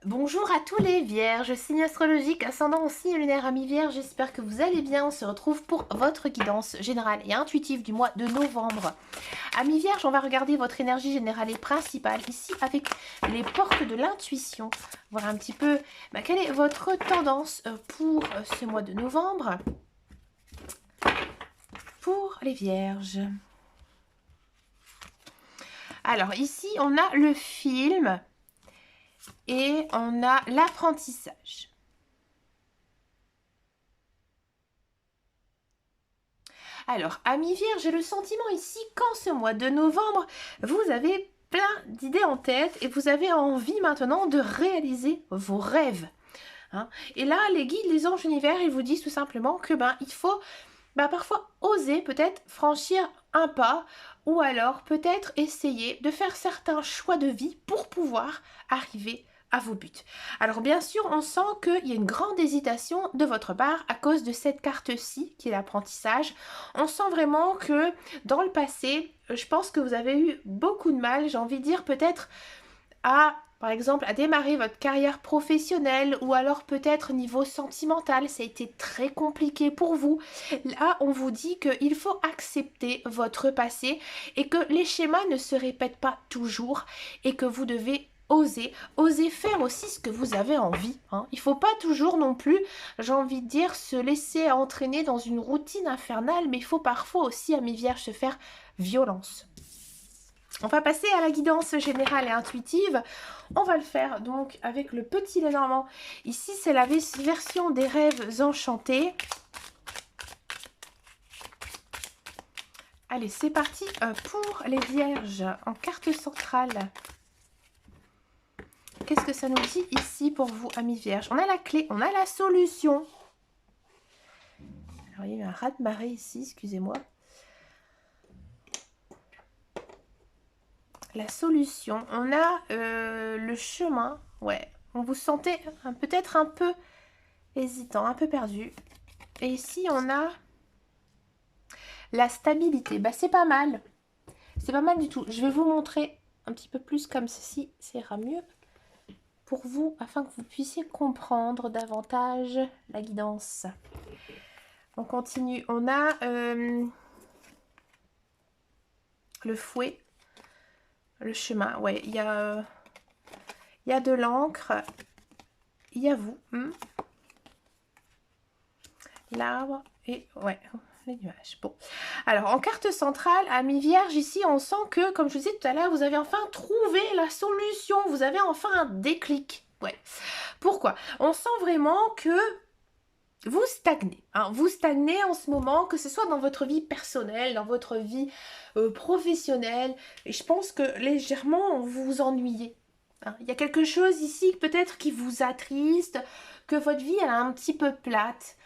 Bonjour à tous les vierges, signe astrologique, ascendant au signe lunaire ami vierge, j'espère que vous allez bien. On se retrouve pour votre guidance générale et intuitive du mois de novembre. Ami vierge, on va regarder votre énergie générale et principale ici avec les portes de l'intuition. Voir un petit peu quelle est votre tendance pour ce mois de novembre pour les vierges. Alors ici, on a le film et on a l'apprentissage. Alors, amis vierges, j'ai le sentiment ici qu'en ce mois de novembre, vous avez plein d'idées en tête et vous avez envie maintenant de réaliser vos rêves. Et là, les guides, les anges univers, ils vous disent tout simplement que il faut parfois oser peut-être franchir un pas ou alors peut-être essayer de faire certains choix de vie pour pouvoir arriver à vos buts. Alors bien sûr, on sent qu'il y a une grande hésitation de votre part à cause de cette carte-ci qui est l'apprentissage. On sent vraiment que dans le passé, je pense que vous avez eu beaucoup de mal, j'ai envie de dire peut-être par exemple, à démarrer votre carrière professionnelle ou alors peut-être niveau sentimental, ça a été très compliqué pour vous. Là, on vous dit qu'il faut accepter votre passé et que les schémas ne se répètent pas toujours et que vous devez oser faire aussi ce que vous avez envie. Il ne faut pas toujours non plus, j'ai envie de dire, se laisser entraîner dans une routine infernale, mais il faut parfois aussi, amis vierges, se faire violence. On va passer à la guidance générale et intuitive. On va le faire donc avec le petit Lenormand. Ici, c'est la version des rêves enchantés. Allez, c'est parti pour les vierges en carte centrale. Qu'est-ce que ça nous dit ici pour vous, amis vierges? On a la clé, on a la solution. Alors, il y a eu un raz-de-marée ici, excusez-moi. La solution, on a le chemin, ouais, on vous sentait peut-être un peu hésitant, un peu perdu. Et ici, on a la stabilité, c'est pas mal, c'est pas mal du tout. Je vais vous montrer un petit peu plus comme ceci, ça ira mieux pour vous, afin que vous puissiez comprendre davantage la guidance. On continue, on a le fouet. Le chemin, ouais, il y a de l'encre, il y a vous, l'arbre et ouais, les nuages. Bon, alors en carte centrale, amis vierges, ici on sent que, comme je vous disais tout à l'heure, vous avez enfin trouvé la solution, vous avez enfin un déclic. Ouais. Pourquoi? On sent vraiment que vous stagnez. Vous stagnez en ce moment, que ce soit dans votre vie personnelle, dans votre vie professionnelle. Et je pense que légèrement, vous vous ennuyez. Il y a quelque chose ici peut-être qui vous attriste, que votre vie elle est un petit peu plate.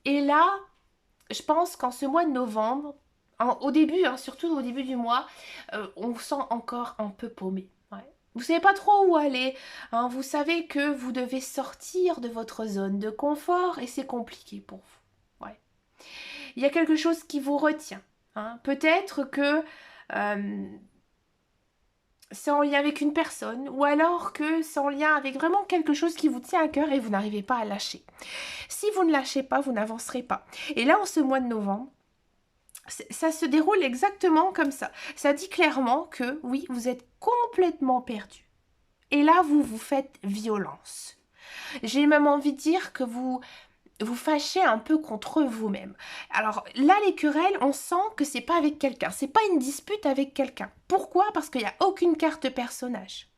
Et là, je pense qu'en ce mois de novembre, au début, surtout au début du mois, on vous sent encore un peu paumé. Vous ne savez pas trop où aller, vous savez que vous devez sortir de votre zone de confort et c'est compliqué pour vous. Ouais. Il y a quelque chose qui vous retient. Peut-être que c'est en lien avec une personne ou alors que c'est en lien avec vraiment quelque chose qui vous tient à cœur et vous n'arrivez pas à lâcher. Si vous ne lâchez pas, vous n'avancerez pas. Et là, en ce mois de novembre, ça se déroule exactement comme ça. Ça dit clairement que oui, vous êtes complètement perdu. Et là, vous vous faites violence. J'ai même envie de dire que vous fâchez un peu contre vous-même. Alors là, les querelles, on sent que c'est pas avec quelqu'un. C'est pas une dispute avec quelqu'un. Pourquoi? Parce qu'il n'y a aucune carte personnage.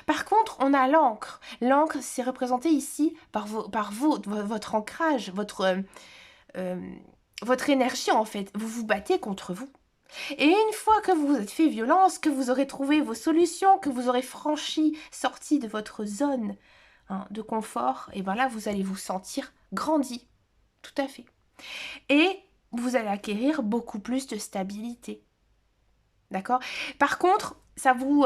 Par contre, on a l'encre. L'encre, c'est représenté ici par votre ancrage, votre énergie en fait. Vous vous battez contre vous. Et une fois que vous vous êtes fait violence, que vous aurez trouvé vos solutions, que vous aurez sorti de votre zone de confort, et bien là, vous allez vous sentir grandi. Tout à fait. Et vous allez acquérir beaucoup plus de stabilité. D'accord? Par contre, ça vous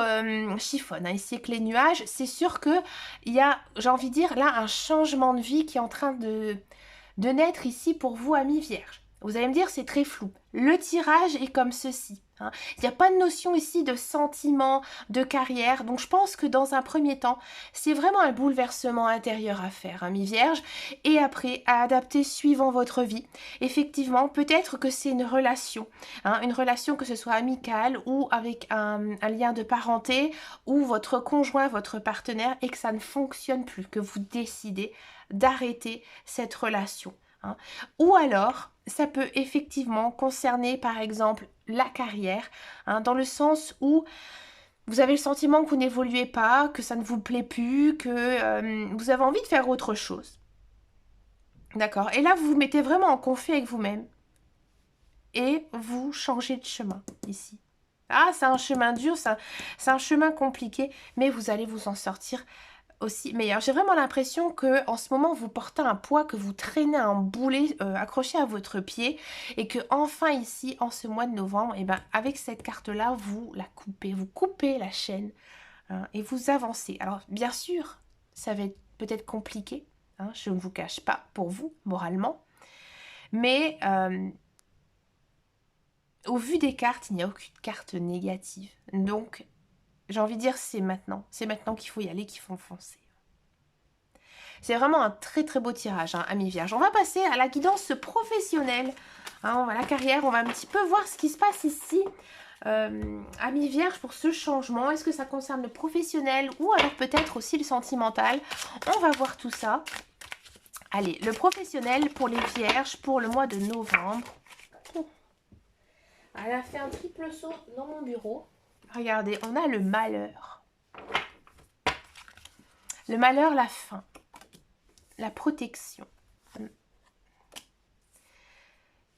chiffonne. Ici, avec les nuages, c'est sûr qu'il y a, j'ai envie de dire, là, un changement de vie qui est en train de naître ici pour vous, amis vierges. Vous allez me dire, c'est très flou. Le tirage est comme ceci. Hein. Il n'y a pas de notion ici de sentiment, de carrière. Donc, je pense que dans un premier temps, c'est vraiment un bouleversement intérieur à faire, hein, mi-vierge. Et après, à adapter suivant votre vie. Effectivement, peut-être que c'est une relation que ce soit amicale ou avec un lien de parenté ou votre conjoint, votre partenaire, et que ça ne fonctionne plus, que vous décidez d'arrêter cette relation. Hein. Ou alors, ça peut effectivement concerner par exemple la carrière, hein, dans le sens où vous avez le sentiment que vous n'évoluez pas, que ça ne vous plaît plus, que vous avez envie de faire autre chose. D'accord? Et là, vous vous mettez vraiment en conflit avec vous-même et vous changez de chemin ici. Ah, c'est un chemin dur, c'est un chemin compliqué, mais vous allez vous en sortir aussi meilleur. J'ai vraiment l'impression que en ce moment vous portez un poids, que vous traînez un boulet accroché à votre pied et que enfin ici en ce mois de novembre, et ben avec cette carte là vous la coupez, vous coupez la chaîne, hein, et vous avancez. Alors bien sûr ça va être peut-être compliqué, hein, je ne vous cache pas pour vous moralement, mais au vu des cartes il n'y a aucune carte négative, donc j'ai envie de dire c'est maintenant qu'il faut y aller, qu'il faut foncer. C'est vraiment un très très beau tirage, hein, amis vierges. On va passer à la guidance professionnelle. Hein, la carrière, on va un petit peu voir ce qui se passe ici. Amis vierges, pour ce changement, est-ce que ça concerne le professionnel ou alors peut-être aussi le sentimental? On va voir tout ça. Allez, le professionnel pour les vierges pour le mois de novembre. Elle a fait un triple saut dans mon bureau. Regardez, on a le malheur. Le malheur, la fin. La protection,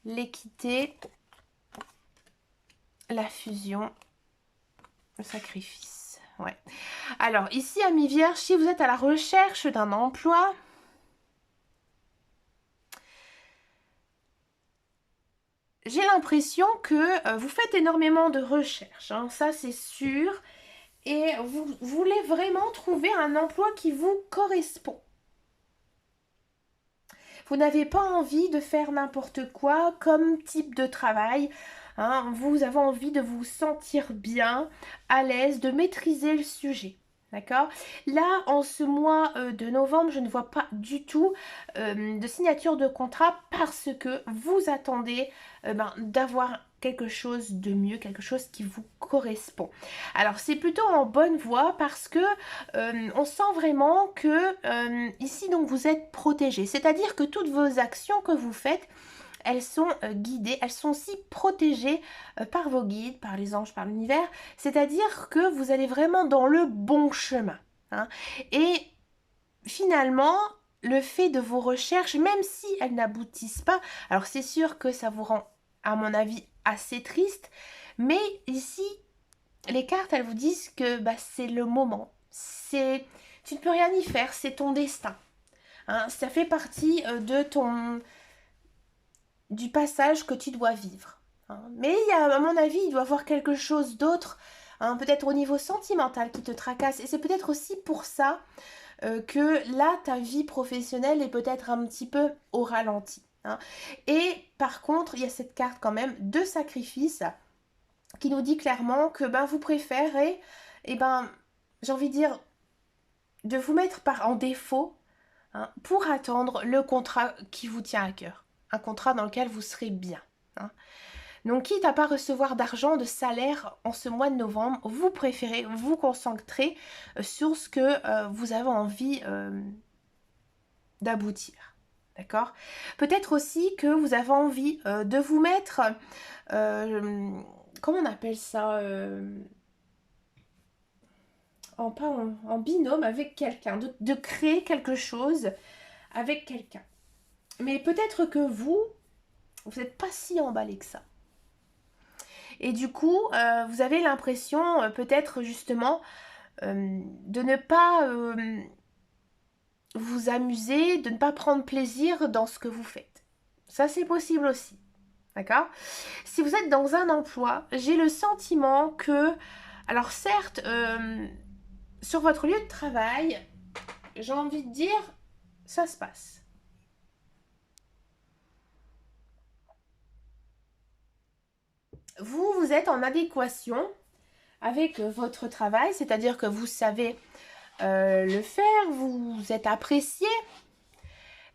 l'équité, la fusion, le sacrifice. Ouais. Alors ici, amis vierges, si vous êtes à la recherche d'un emploi, j'ai l'impression que vous faites énormément de recherches, hein, ça c'est sûr, et vous voulez vraiment trouver un emploi qui vous correspond. Vous n'avez pas envie de faire n'importe quoi comme type de travail. Hein, vous avez envie de vous sentir bien, à l'aise, de maîtriser le sujet. D'accord? Là, en ce mois de novembre, je ne vois pas du tout de signature de contrat parce que vous attendez d'avoir quelque chose de mieux, quelque chose qui vous correspond. Alors, c'est plutôt en bonne voie parce que on sent vraiment que ici, donc, vous êtes protégé. C'est-à-dire que toutes vos actions que vous faites, elles sont guidées, elles sont aussi protégées par vos guides, par les anges, par l'univers. C'est-à-dire que vous allez vraiment dans le bon chemin. Hein. Et finalement, le fait de vos recherches, même si elles n'aboutissent pas, alors c'est sûr que ça vous rend, à mon avis, assez triste, mais ici, les cartes, elles vous disent que c'est le moment. Tu ne peux rien y faire, c'est ton destin. Hein, ça fait partie du passage que tu dois vivre. Hein. Mais il y a, à mon avis, il doit y avoir quelque chose d'autre, hein, peut-être au niveau sentimental qui te tracasse. Et c'est peut-être aussi pour ça que là, ta vie professionnelle est peut-être un petit peu au ralenti. Hein. Et par contre, il y a cette carte quand même de sacrifice qui nous dit clairement que vous préférez, j'ai envie de dire, de vous mettre en défaut, hein, pour attendre le contrat qui vous tient à cœur. Un contrat dans lequel vous serez bien. Hein. Donc, quitte à pas recevoir d'argent, de salaire en ce mois de novembre, vous préférez vous concentrer sur ce que vous avez envie d'aboutir. D'accord? Peut-être aussi que vous avez envie de vous mettre, comment on appelle ça, en binôme avec quelqu'un, de créer quelque chose avec quelqu'un. Mais peut-être que vous n'êtes pas si emballé que ça. Et du coup, vous avez l'impression, peut-être justement, de ne pas vous amuser, de ne pas prendre plaisir dans ce que vous faites. Ça, c'est possible aussi. D'accord? Si vous êtes dans un emploi, j'ai le sentiment que, alors certes, sur votre lieu de travail, j'ai envie de dire, ça se passe. vous êtes en adéquation avec votre travail, c'est-à-dire que vous savez le faire, vous êtes apprécié,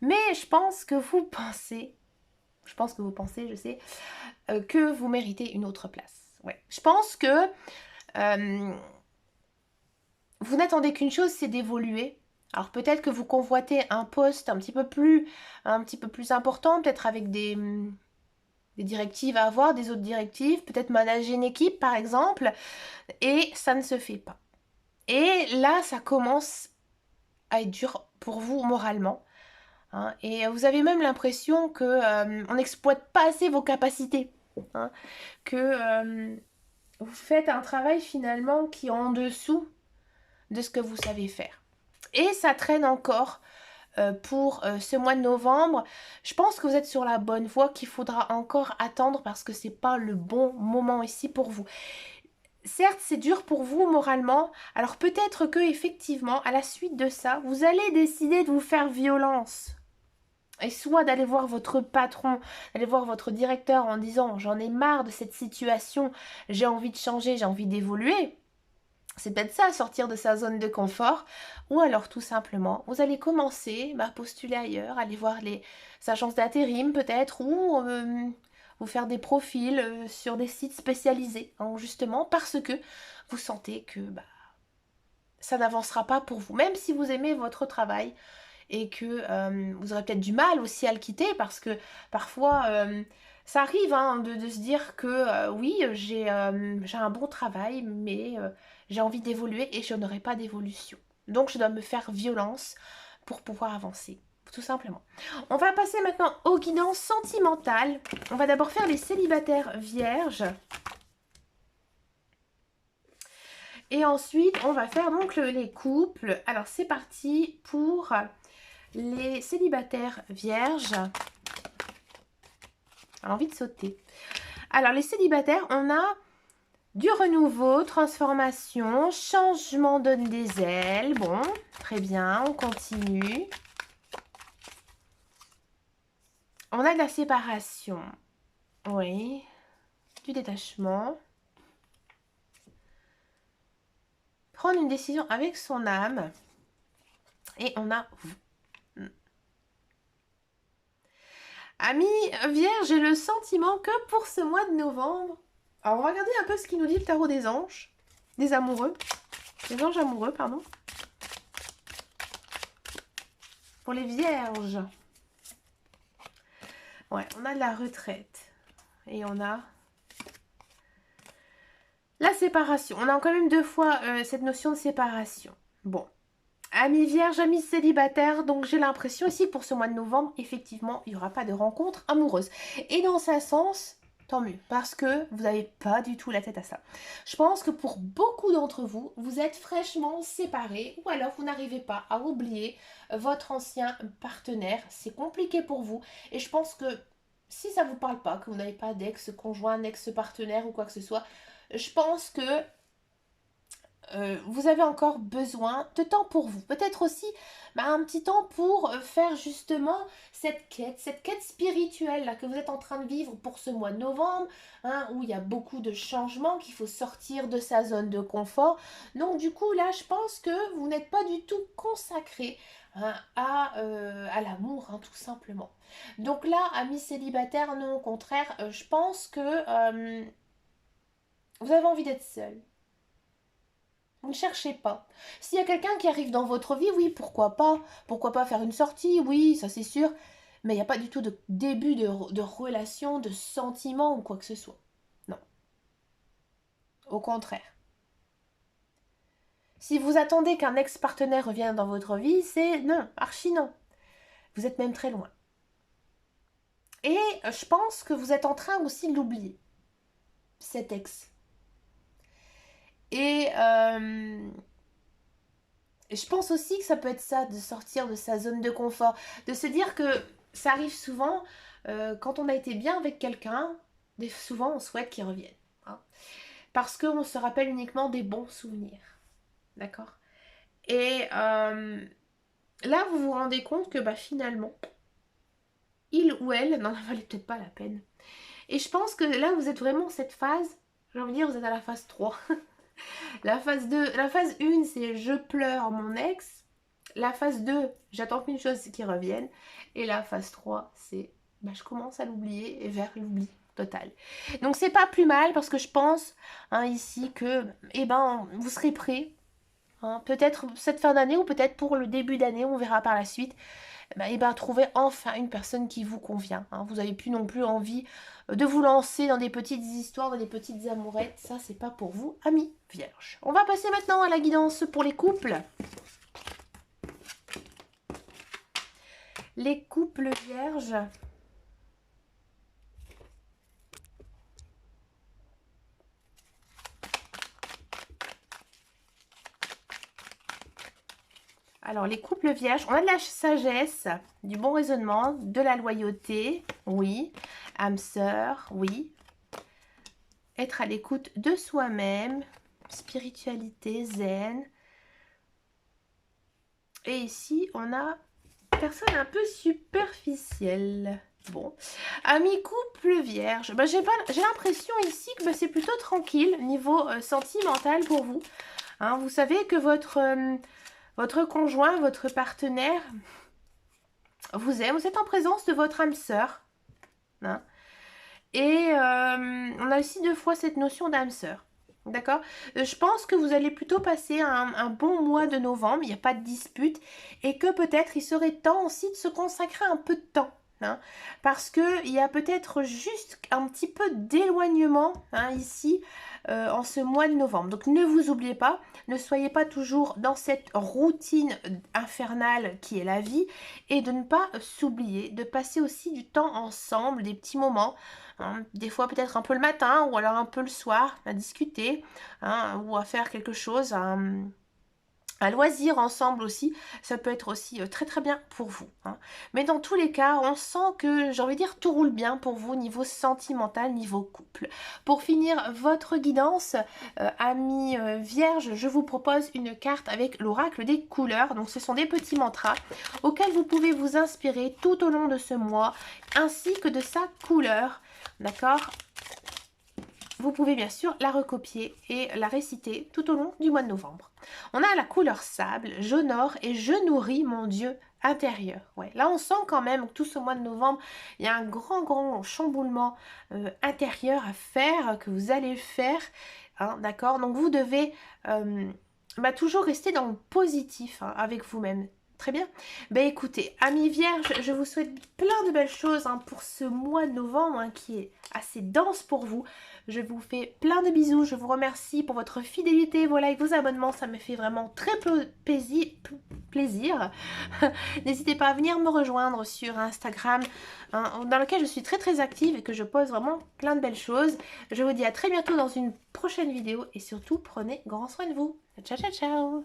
mais je pense que vous pensez, je sais, que vous méritez une autre place. Ouais. Je pense que vous n'attendez qu'une chose, c'est d'évoluer. Alors peut-être que vous convoitez un poste un petit peu plus important, peut-être avec des directives à avoir, des autres directives, peut-être manager une équipe par exemple, et ça ne se fait pas. Et là, ça commence à être dur pour vous moralement. Hein, et vous avez même l'impression que on n'exploite pas assez vos capacités. Hein, que vous faites un travail finalement qui est en dessous de ce que vous savez faire. Et ça traîne encore pour ce mois de novembre. Je pense que vous êtes sur la bonne voie, qu'il faudra encore attendre parce que c'est pas le bon moment ici pour vous. Certes, c'est dur pour vous moralement, alors peut-être que effectivement, à la suite de ça, vous allez décider de vous faire violence. Et soit d'aller voir votre patron, d'aller voir votre directeur en disant j'en ai marre de cette situation, j'ai envie de changer, j'ai envie d'évoluer. C'est peut-être ça, sortir de sa zone de confort. Ou alors tout simplement, vous allez commencer à postuler ailleurs, aller voir les agences d'intérim peut-être, ou vous faire des profils sur des sites spécialisés, hein, justement parce que vous sentez que ça n'avancera pas pour vous. Même si vous aimez votre travail et que vous aurez peut-être du mal aussi à le quitter parce que parfois ça arrive hein, de se dire que oui, j'ai un bon travail, mais j'ai envie d'évoluer et je n'aurai pas d'évolution. Donc je dois me faire violence pour pouvoir avancer, tout simplement. On va passer maintenant au guidance sentimental. On va d'abord faire les célibataires vierges. Et ensuite, on va faire donc les couples. Alors c'est parti pour les célibataires vierges. J'ai envie de sauter. Alors les célibataires, on a du renouveau, transformation, changement donne des ailes. Bon, très bien, on continue. On a de la séparation. Oui. Du détachement. Prendre une décision avec son âme. Et on a... Amis vierges, j'ai le sentiment que pour ce mois de novembre... Alors on va regarder un peu ce qui nous dit le tarot des anges. Des amoureux. Des anges amoureux, pardon. Pour les vierges. Ouais, on a de la retraite. Et on a la séparation. On a quand même deux fois cette notion de séparation. Bon. Amis vierges, amis célibataires. Donc j'ai l'impression ici que pour ce mois de novembre, effectivement, il n'y aura pas de rencontre amoureuse. Et dans ce sens, tant mieux. Parce que vous n'avez pas du tout la tête à ça. Je pense que pour beaucoup d'entre vous, vous êtes fraîchement séparés. Ou alors vous n'arrivez pas à oublier votre ancien partenaire. C'est compliqué pour vous. Et je pense que si ça ne vous parle pas, que vous n'avez pas d'ex-conjoint, d'ex-partenaire ou quoi que ce soit, je pense que vous avez encore besoin de temps pour vous. Peut-être aussi un petit temps pour faire justement cette quête spirituelle là, que vous êtes en train de vivre pour ce mois de novembre, hein, où il y a beaucoup de changements, qu'il faut sortir de sa zone de confort. Donc du coup là, je pense que vous n'êtes pas du tout consacré hein, à l'amour, hein, tout simplement. Donc là, amis célibataires, non, au contraire, je pense que vous avez envie d'être seul. Vous ne cherchez pas. S'il y a quelqu'un qui arrive dans votre vie, oui, pourquoi pas? Pourquoi pas faire une sortie? Oui, ça c'est sûr. Mais il n'y a pas du tout de début de relation, de sentiment ou quoi que ce soit. Non. Au contraire. Si vous attendez qu'un ex-partenaire revienne dans votre vie, c'est non, archi non. Vous êtes même très loin. Et je pense que vous êtes en train aussi de l'oublier, cet ex. Et je pense aussi que ça peut être ça, de sortir de sa zone de confort, de se dire que ça arrive souvent quand on a été bien avec quelqu'un, souvent on souhaite qu'il revienne. Hein, parce qu'on se rappelle uniquement des bons souvenirs. D'accord. Et là, vous vous rendez compte que finalement, il ou elle n'en valait peut-être pas la peine. Et je pense que là, vous êtes vraiment cette phase, j'ai envie de dire, vous êtes à la phase 3. La phase 2, la phase 1, c'est je pleure mon ex. La phase 2, j'attends qu'une chose, c'est qu'il revienne. Et la phase 3, c'est bah, je commence à l'oublier et vers l'oubli total. Donc c'est pas plus mal parce que je pense ici que eh ben, vous serez prêts. Peut-être cette fin d'année ou peut-être pour le début d'année, on verra par la suite. Trouver enfin une personne qui vous convient. Vous n'avez plus non plus envie de vous lancer dans des petites histoires, dans des petites amourettes. Ça, c'est pas pour vous, amis vierges. On va passer maintenant à la guidance pour les couples. Les couples vierges. Alors, les couples vierges, on a de la sagesse, du bon raisonnement, de la loyauté, oui. Âme sœur, oui. Être à l'écoute de soi-même, spiritualité, zen. Et ici, on a personne un peu superficielle. Bon, amis couple vierge, j'ai l'impression ici que c'est plutôt tranquille niveau sentimental pour vous. Vous savez que votre conjoint, votre partenaire vous aime, vous êtes en présence de votre âme sœur. Et on a aussi 2 fois cette notion d'âme sœur. D'accord. Je pense que vous allez plutôt passer un bon mois de novembre, il n'y a pas de dispute, et que peut-être il serait temps aussi de se consacrer un peu de temps. Parce qu'il y a peut-être juste un petit peu d'éloignement ici en ce mois de novembre. Donc ne vous oubliez pas, ne soyez pas toujours dans cette routine infernale qui est la vie, et de ne pas s'oublier, de passer aussi du temps ensemble, des petits moments. Des fois peut-être un peu le matin ou alors un peu le soir à discuter ou à faire quelque chose, un loisir ensemble aussi, ça peut être aussi très très bien pour vous. Mais dans tous les cas, on sent que, j'ai envie de dire, tout roule bien pour vous niveau sentimental, niveau couple. Pour finir votre guidance, amis vierges, je vous propose une carte avec l'oracle des couleurs. Donc ce sont des petits mantras auxquels vous pouvez vous inspirer tout au long de ce mois, ainsi que de sa couleur. D'accord ? Vous pouvez bien sûr la recopier et la réciter tout au long du mois de novembre. On a la couleur sable, j'honore et je nourris mon Dieu intérieur. Ouais, là on sent quand même que tout ce mois de novembre, il y a un grand chamboulement intérieur à faire, que vous allez faire. D'accord ? Donc vous devez toujours rester dans le positif avec vous-même. Très bien. Écoutez, amis vierges, je vous souhaite plein de belles choses pour ce mois de novembre qui est assez dense pour vous. Je vous fais plein de bisous. Je vous remercie pour votre fidélité, vos likes, vos abonnements. Ça me fait vraiment très plaisir. N'hésitez pas à venir me rejoindre sur Instagram, dans lequel je suis très très active et que je pose vraiment plein de belles choses. Je vous dis à très bientôt dans une prochaine vidéo et surtout prenez grand soin de vous. Ciao ciao ciao.